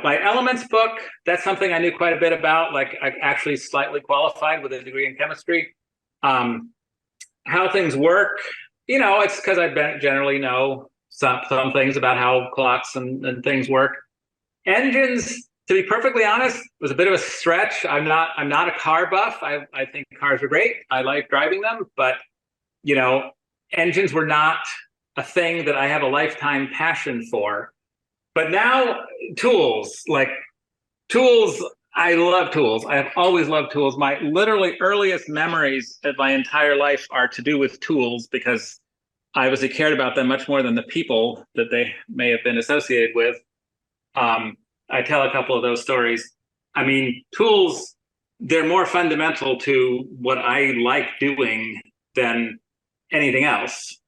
my elements book, that's something I knew quite a bit about. Like I actually slightly qualified with a degree in chemistry. How things work, it's because I generally know some things about how clocks and things work. Engines, to be perfectly honest, was a bit of a stretch. I'm not a car buff. I think cars are great. I like driving them, but engines were not a thing that I have a lifetime passion for. But now tools, I love tools. I have always loved tools. My literally earliest memories of my entire life are to do with tools because I obviously cared about them much more than the people that they may have been associated with. I tell a couple of those stories. I mean, tools, they're more fundamental to what I like doing than anything else.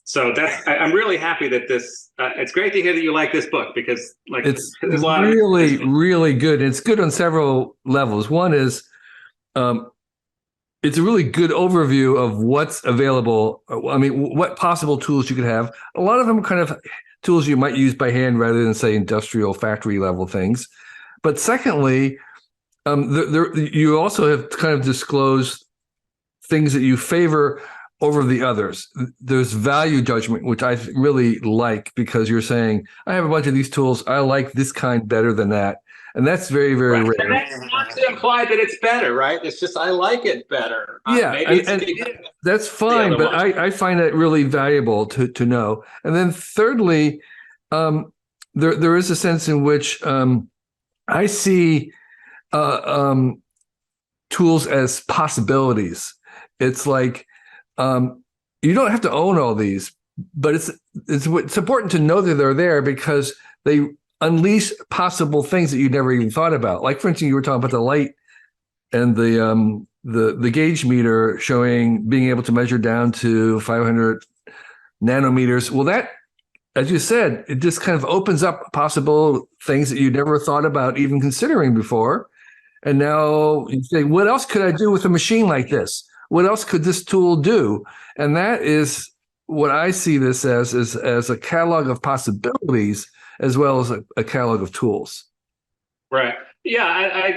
So I'm really happy that this. It's great to hear that you like this book because, it's really, really good. It's good on several levels. One is, it's a really good overview of what's available. I mean, what possible tools you could have. A lot of them are kind of tools you might use by hand rather than, say, industrial factory level things. But secondly, you also have kind of disclosed things that you favor over the others. There's value judgment, which I really like, because you're saying, I have a bunch of these tools. I like this kind better than that. And that's very, very Right. rare. And that's not to imply that it's better, right? It's just I like it better. Yeah, Maybe it's and that's fine, other but one. I find that really valuable to know. And then thirdly, there is a sense in which I see tools as possibilities. It's like you don't have to own all these, but it's important to know that they're there, because they unleash possible things that you never even thought about. Like, for instance, you were talking about the light and the gauge meter showing being able to measure down to 500 nanometers. Well, that, as you said, it just kind of opens up possible things that you never thought about even considering before. And now you say, what else could I do with a machine like this? What else could this tool do? And that is what I see this as a catalog of possibilities, as well as a catalog of tools. Right. Yeah,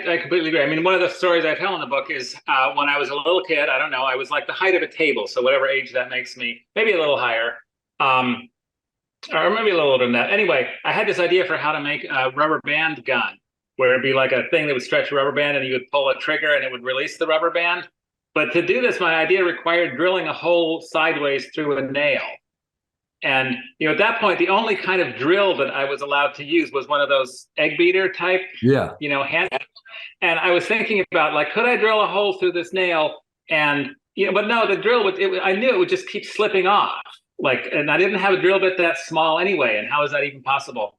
I completely agree. I mean, one of the stories I tell in the book is when I was a little kid, I don't know, I was like the height of a table. So whatever age that makes me, maybe a little higher, or maybe a little older than that. Anyway, I had this idea for how to make a rubber band gun, where it'd be like a thing that would stretch a rubber band and you would pull a trigger and it would release the rubber band. But to do this, my idea required drilling a hole sideways through a nail. And, at that point, the only kind of drill that I was allowed to use was one of those egg beater type, hand. And I was thinking about, like, could I drill a hole through this nail? And, but no, the drill I knew it would just keep slipping off. Like, and I didn't have a drill bit that small anyway. And how is that even possible?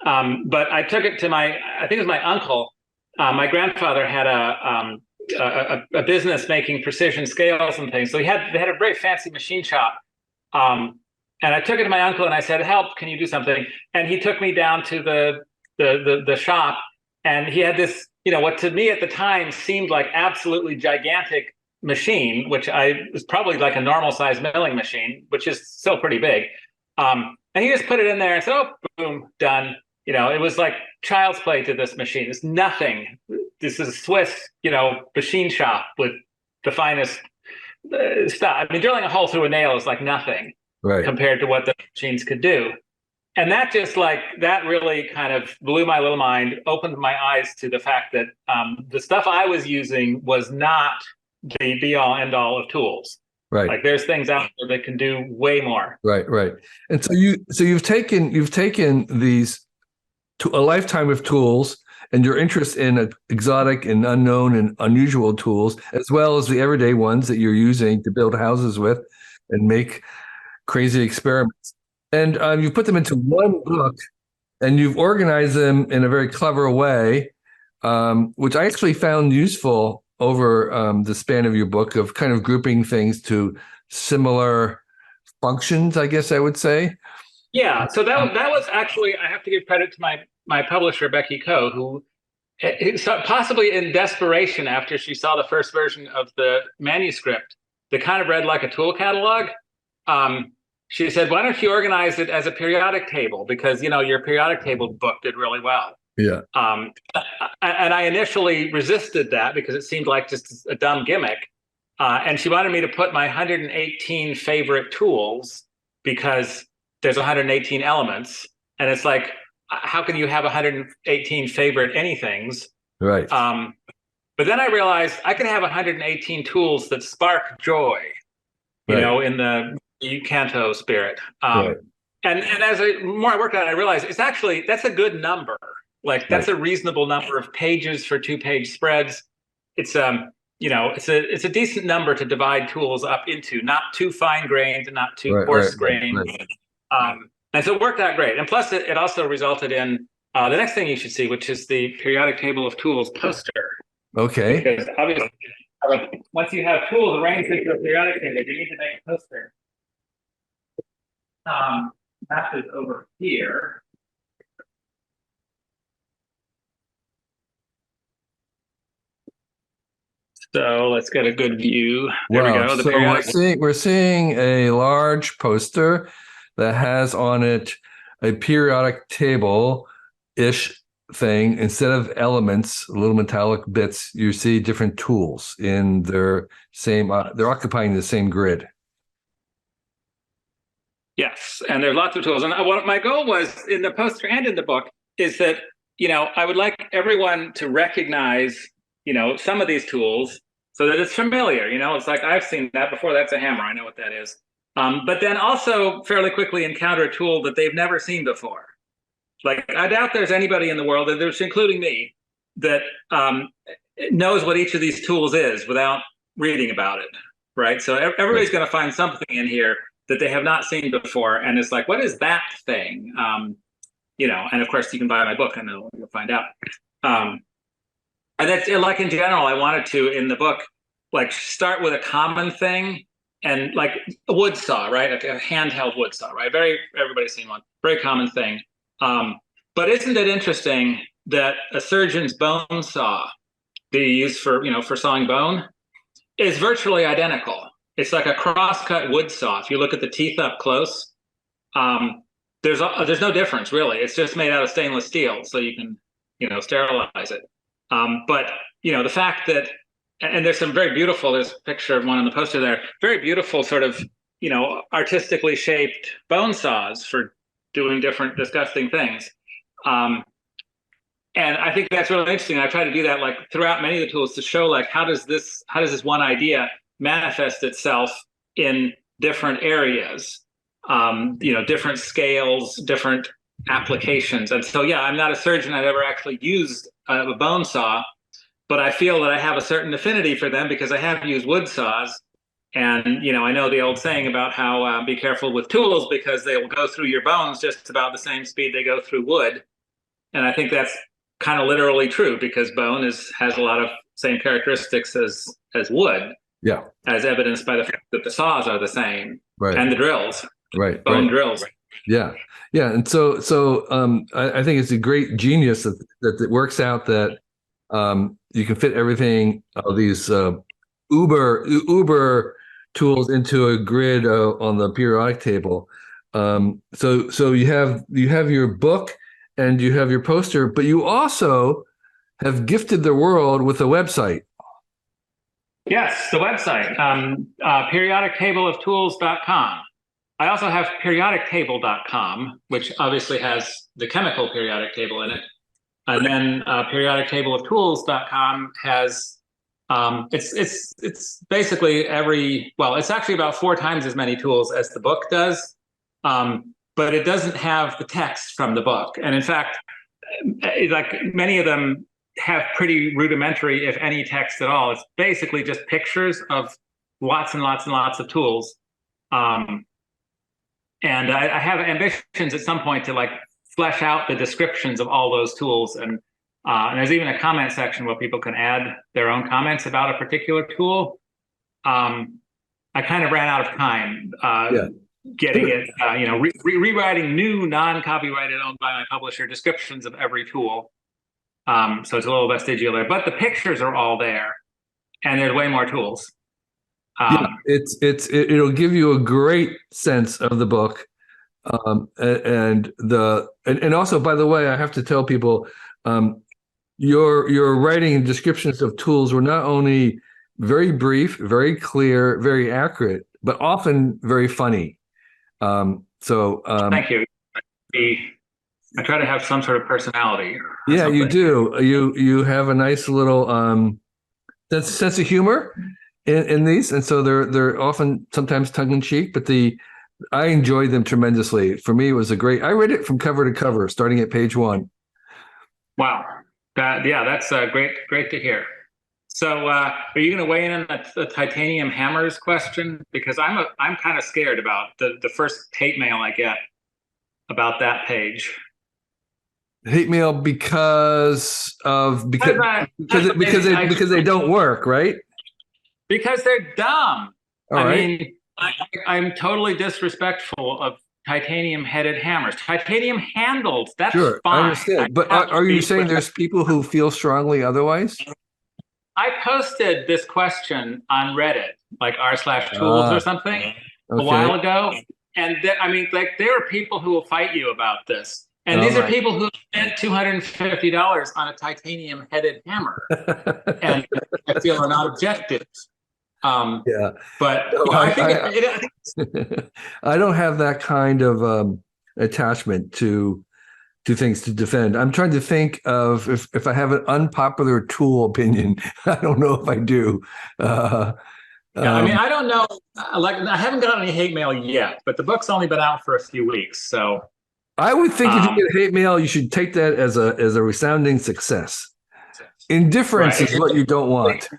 But I took it to I think it was my uncle. My grandfather had a business making precision scales and things. So they had a very fancy machine shop. And I took it to my uncle and I said, help, can you do something? And he took me down to the shop, and he had this, what to me at the time seemed like absolutely gigantic machine, which was probably like a normal size milling machine, which is still pretty big. And he just put it in there and said, oh, boom, done. It was like child's play to this machine. It's nothing. This is a Swiss, machine shop with the finest stuff. I mean, drilling a hole through a nail is like nothing. Right. Compared to what the machines could do. And that that really kind of blew my little mind, opened my eyes to the fact that the stuff I was using was not the be all end all of tools. Right. Like, there's things out there that can do way more. Right. And so you've taken these a lifetime of tools and your interest in exotic and unknown and unusual tools, as well as the everyday ones that you're using to build houses with and make crazy experiments. And you put them into one book, and you've organized them in a very clever way, which I actually found useful over the span of your book, of kind of grouping things to similar functions, I guess I would say. Yeah, so that was actually, I have to give credit to my publisher, Becky Coe, who possibly in desperation after she saw the first version of the manuscript that kind of read like a tool catalog. She said, why don't you organize it as a periodic table? Because, your periodic table book did really well. Yeah. And I initially resisted that because it seemed like just a dumb gimmick. And she wanted me to put my 118 favorite tools, because there's 118 elements. And it's like, how can you have 118 favorite anythings? Right. But then I realized I can have 118 tools that spark joy, in the Canto spirit. Right. And as more I worked on it, I realized that's a good number. Like, that's a reasonable number of pages for 2-page spreads. It's it's a decent number to divide tools up into, not too fine grained and not too coarse grained. Right. And so it worked out great. And plus it also resulted in the next thing you should see, which is the periodic table of tools poster. Okay. Because obviously, once you have tools arranged into a periodic table, you need to make a poster. That is over here. So let's get a good view. There we go. So we're seeing a large poster that has on it a periodic table-ish thing. Instead of elements, little metallic bits, you see different tools in their same. They're occupying the same grid. Yes, and there's lots of tools. And what my goal was in the poster and in the book is that, I would like everyone to recognize, some of these tools so that it's familiar. It's like, I've seen that before. That's a hammer. I know what that is. But then also fairly quickly encounter a tool that they've never seen before. Like, I doubt there's anybody in the world, and there's including me, that knows what each of these tools is without reading about it, right? So everybody's going to find something in here that they have not seen before, and it's like, what is that thing? And of course you can buy my book and you'll find out. And that's like, in general, I wanted to, in the book, like, start with a common thing, and like a wood saw, right? Like a handheld wood saw, right? Everybody's seen one, very common thing. But isn't it interesting that a surgeon's bone saw that you use for sawing bone is virtually identical? It's like a crosscut wood saw. If you look at the teeth up close, there's no difference really. It's just made out of stainless steel, so you can sterilize it. But the fact that, and there's some very beautiful. There's a picture of one on the poster there. Very beautiful, sort of artistically shaped bone saws for doing different disgusting things. And I think that's really interesting. I try to do that like throughout many of the tools to show like how does this one idea manifest itself in different areas, different scales, different applications. And so, I'm not a surgeon. I've ever actually used a bone saw, but I feel that I have a certain affinity for them because I have used wood saws. And, I know the old saying about how be careful with tools because they will go through your bones just about the same speed they go through wood. And I think that's kind of literally true because bone has a lot of same characteristics as wood. Yeah. As evidenced by the fact that the saws are the same. Right. And the drills. Right. Bone drills. Yeah. Yeah. And so I think it's a great genius that it works out that you can fit everything, these uber tools into a grid on the periodic table. So you have your book and you have your poster, but you also have gifted the world with a website. Yes, the website, periodictableoftools.com. I also have periodictable.com, which obviously has the chemical periodic table in it. And then periodictableoftools.com has, it's basically it's actually about 4 times as many tools as the book does, but it doesn't have the text from the book. And in fact, like many of them have pretty rudimentary, if any, text at all. It's basically just pictures of lots and lots and lots of tools. And I have ambitions at some point to like flesh out the descriptions of all those tools. And there's even a comment section where people can add their own comments about a particular tool. I kind of ran out of time getting it, rewriting new non-copyrighted, owned by my publisher descriptions of every tool. So it's a little vestigial there, but the pictures are all there, and there's way more tools. It'll give you a great sense of the book, and also, by the way, I have to tell people, your writing and descriptions of tools were not only very brief, very clear, very accurate, but often very funny. Thank you. I try to have some sort of personality. Yeah, you do. You have a nice little sense of humor in these, and so they're often sometimes tongue in cheek, but I enjoyed them tremendously. For me, it was I read it from cover to cover, starting at page 1. Wow, that's great to hear. So, are you going to weigh in on the titanium hammers question? Because I'm kind of scared about the first hate mail I get about that page. Hate mail because they don't work, right? Because they're dumb. I mean, I'm totally disrespectful of titanium-headed hammers. Titanium handled, that's sure, fine. I understand. But are you saying there's people who feel strongly otherwise? I posted this question on Reddit, like r/tools or something, a while ago. And there are people who will fight you about this. And these are people who spent $250 on a titanium-headed hammer, and I feel are not objective. Yeah. But No, I think I don't have that kind of attachment to things to defend. I'm trying to think of if I have an unpopular tool opinion. I don't know if I do. yeah, I mean, I don't know. Like, I haven't gotten any hate mail yet, but the book's only been out for a few weeks, so I would think if you get hate mail, you should take that as a resounding success. Indifference right. is what you don't want.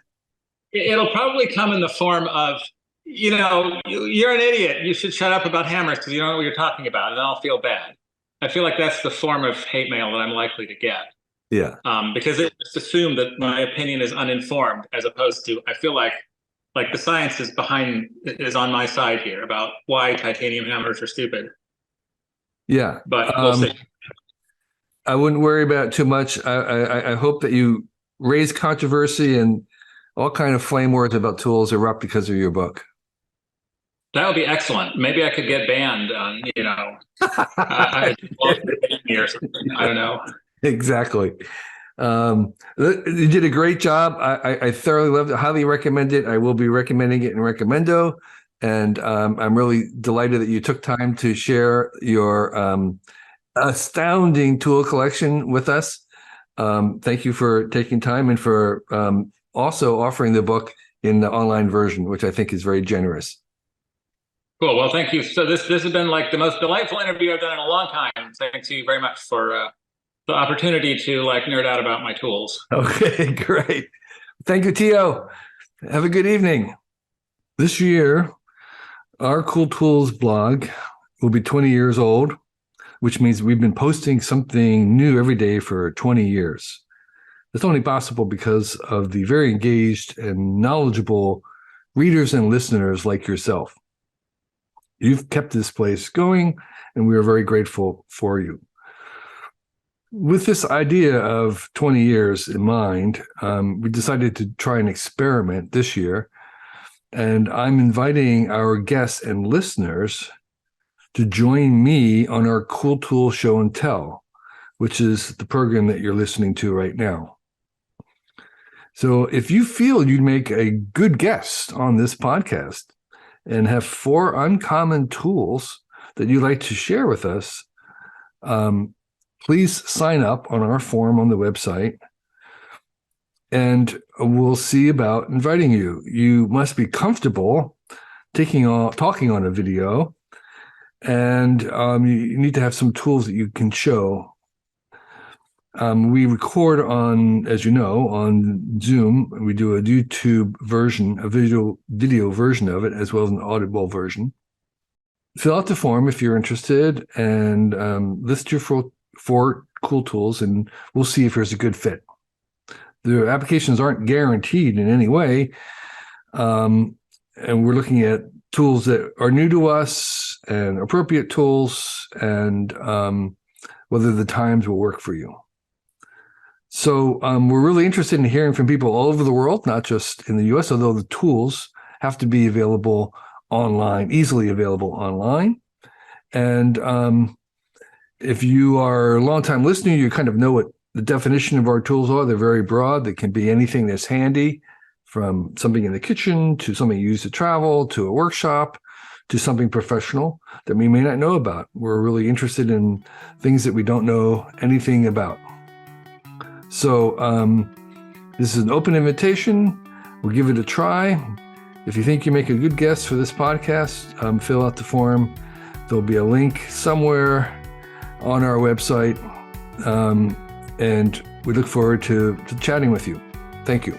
It'll probably come in the form of, you're an idiot. You should shut up about hammers because you don't know what you're talking about, and then I'll feel bad. I feel like that's the form of hate mail that I'm likely to get. Yeah. Because it just assumed that my opinion is uninformed, as opposed to, I feel like the science is on my side here about why titanium hammers are stupid. Yeah. But we'll see. I wouldn't worry about it too much. I hope that you raise controversy and all kind of flame wars about tools erupt because of your book. That would be excellent. Maybe I could get banned on, I don't know. Exactly. You did a great job. I thoroughly loved it. Highly recommend it. I will be recommending it in Recommendo. And I'm really delighted that you took time to share your astounding tool collection with us. Thank you for taking time and for also offering the book in the online version, which I think is very generous. Cool. Well, thank you. So this has been like the most delightful interview I've done in a long time. Thank you very much for the opportunity to nerd out about my tools. Okay, great. Thank you, Theo. Have a good evening. This year, our Cool Tools blog will be 20 years old, which means we've been posting something new every day for 20 years. It's only possible because of the very engaged and knowledgeable readers and listeners like yourself. You've kept this place going, and we are very grateful for you. With this idea of 20 years in mind, we decided to try an experiment this year, and I'm inviting our guests and listeners to join me on our Cool Tool Show and Tell, which is the program that you're listening to right now. So if you feel you'd make a good guest on this podcast and have 4 uncommon tools that you'd like to share with us, please sign up on our form on the website, and we'll see about inviting you. You must be comfortable talking on a video, and you need to have some tools that you can show. We record on, as you know, on Zoom. We do a YouTube version, a video version of it, as well as an audible version. Fill out the form if you're interested, and list your 4 cool tools, and we'll see if there's a good fit. The applications aren't guaranteed in any way, and we're looking at tools that are new to us and appropriate tools, and whether the times will work for you. So we're really interested in hearing from people all over the world, not just in the US, although the tools have to be available online, easily available online. And if you are a longtime listener, you kind of know what the definition of our tools are. They're very broad. They can be anything that's handy, from something in the kitchen to something you use to travel, to a workshop, to something professional that we may not know about. We're really interested in things that we don't know anything about. So this is an open invitation. We'll give it a try. If you think you make a good guest for this podcast, fill out the form. There'll be a link somewhere on our website. And we look forward to chatting with you. Thank you.